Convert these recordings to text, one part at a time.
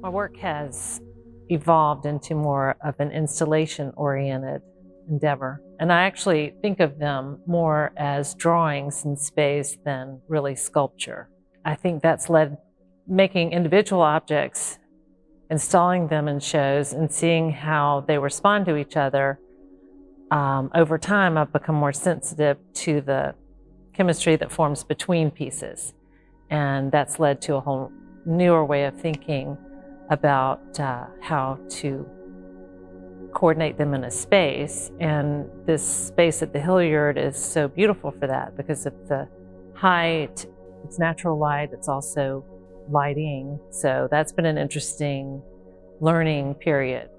My work has evolved into more of an installation-oriented endeavor. And I actually think of them more as drawings in space than really sculpture. I think that's led making individual objects, installing them in shows and seeing how they respond to each other. Over time, I've become more sensitive to the chemistry that forms between pieces. And that's led to a whole newer way of thinking about how to coordinate them in a space. And this space at the Hilliard is so beautiful for that because of the height. It's natural light, it's also lighting. So that's been an interesting learning period.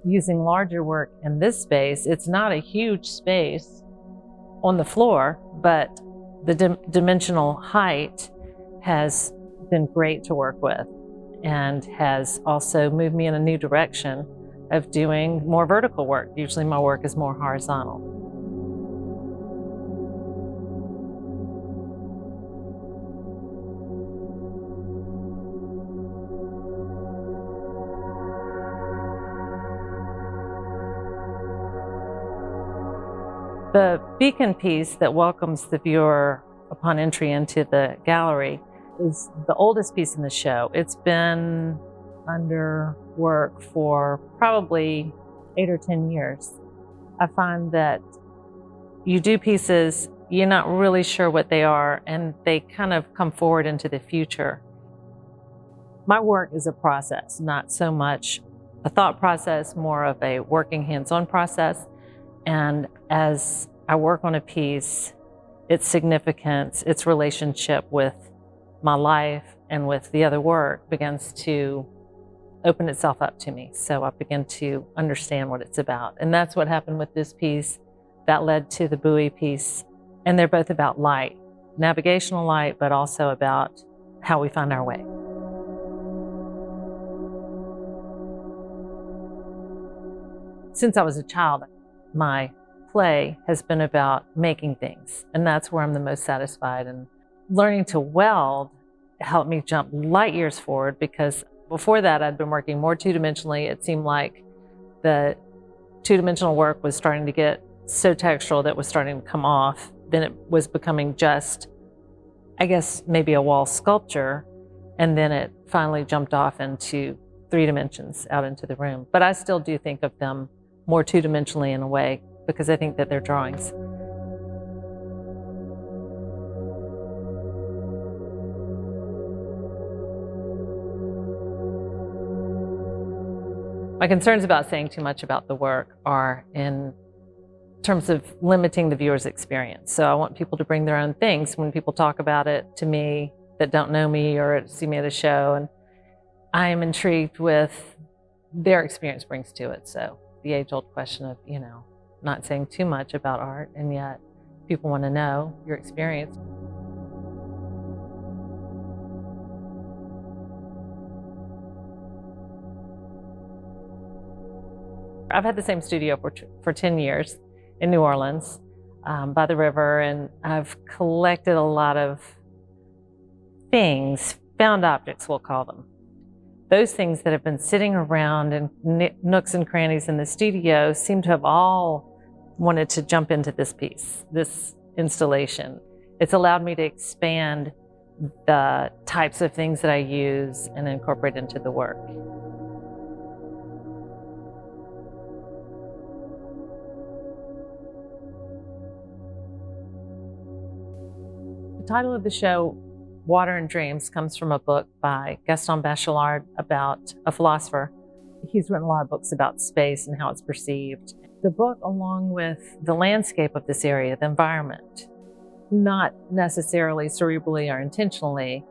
Using larger work in this space, it's not a huge space on the floor, but the dimensional height has been great to work with and has also moved me in a new direction of doing more vertical work. Usually my work is more horizontal. The beacon piece that welcomes the viewer upon entry into the gallery is the oldest piece in the show. It's been under work for probably 8 or 10 years. I find that you do pieces, you're not really sure what they are, and they kind of come forward into the future. My work is a process, not so much a thought process, more of a working hands-on process. And as I work on a piece, its significance, its relationship with my life and with the other work begins to open itself up to me. So I begin to understand what it's about. And that's what happened with this piece. That led to the buoy piece. And they're both about light, navigational light, but also about how we find our way. Since I was a child, my play has been about making things, and that's where I'm the most satisfied. And learning to weld helped me jump light years forward, because before that I'd been working more two-dimensionally. It seemed like the two-dimensional work was starting to get so textural that it was starting to come off. Then it was becoming just, I guess, maybe a wall sculpture, and then it finally jumped off into 3 dimensions out into the room. But I still do think of them more two-dimensionally in a way, because I think that they're drawings. My concerns about saying too much about the work are in terms of limiting the viewer's experience. So I want people to bring their own things when people talk about it to me that don't know me or see me at a show. And I am intrigued with their experience brings to it. So the age-old question of, not saying too much about art, and yet people want to know your experience. I've had the same studio for 10 years in New Orleans by the river, and I've collected a lot of things, found objects we'll call them. Those things that have been sitting around in nooks and crannies in the studio seem to have all wanted to jump into this piece, this installation. It's allowed me to expand the types of things that I use and incorporate into the work. The title of the show, Water and Dreams, comes from a book by Gerstner about a philosopher. He's written a lot of books about space and how it's perceived. The book, along with the landscape of this area, the environment, not necessarily cerebrally or intentionally,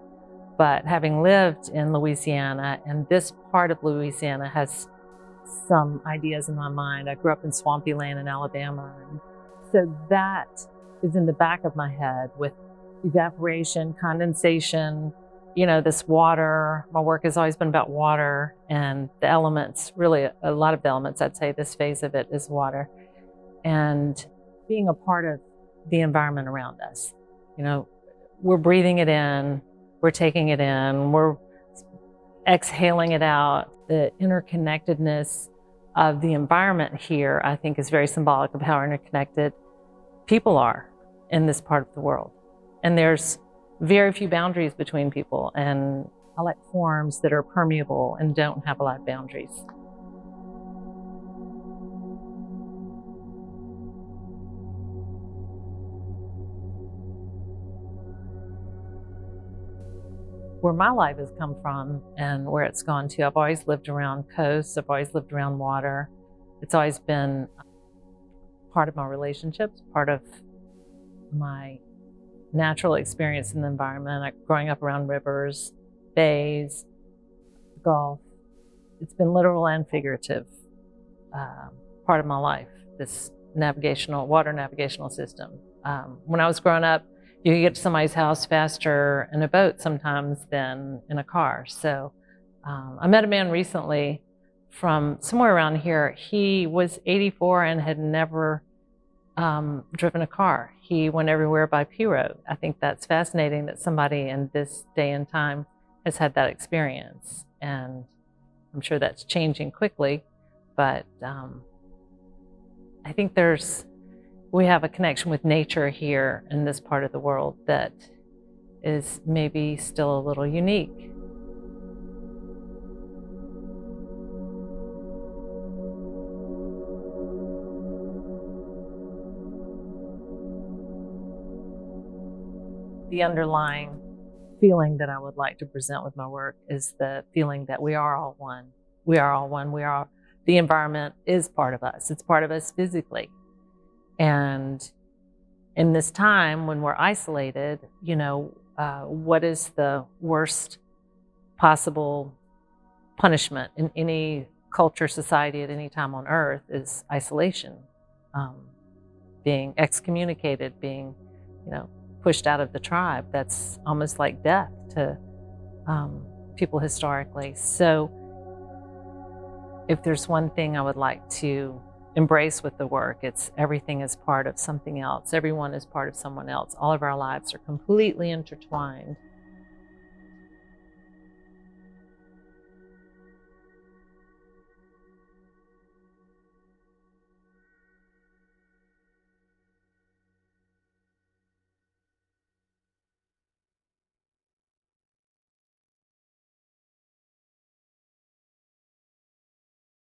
but having lived in Louisiana, and this part of Louisiana has some ideas in my mind. I grew up in swampy land in Alabama, and so that is in the back of my head with evaporation, condensation, this water. My work has always been about water and the elements, really a lot of the elements. I'd say this phase of it is water. And being a part of the environment around us. We're breathing it in, we're taking it in, we're exhaling it out. The interconnectedness of the environment here, I think, is very symbolic of how interconnected people are in this part of the world. And there's very few boundaries between people, and I like forms that are permeable and don't have a lot of boundaries. Where my life has come from and where it's gone to, I've always lived around coasts, I've always lived around water. It's always been part of my relationships, part of my natural experience in the environment. Growing up around rivers, bays, Gulf. It's been literal and figurative part of my life, this water navigational system. When I was growing up, you could get to somebody's house faster in a boat sometimes than in a car. So I met a man recently from somewhere around here. He was 84 and had never driven a car. He went everywhere by pirogue. I think that's fascinating that somebody in this day and time has had that experience. And I'm sure that's changing quickly, but I think we have a connection with nature here in this part of the world that is maybe still a little unique. The underlying feeling that I would like to present with my work is the feeling that we are all one. We are all one. The environment is part of us. It's part of us physically. And in this time when we're isolated, what is the worst possible punishment in any culture, society at any time on earth is isolation. Being excommunicated, being, pushed out of the tribe. That's almost like death to people historically. So if there's one thing I would like to embrace with the work, it's everything is part of something else. Everyone is part of someone else. All of our lives are completely intertwined.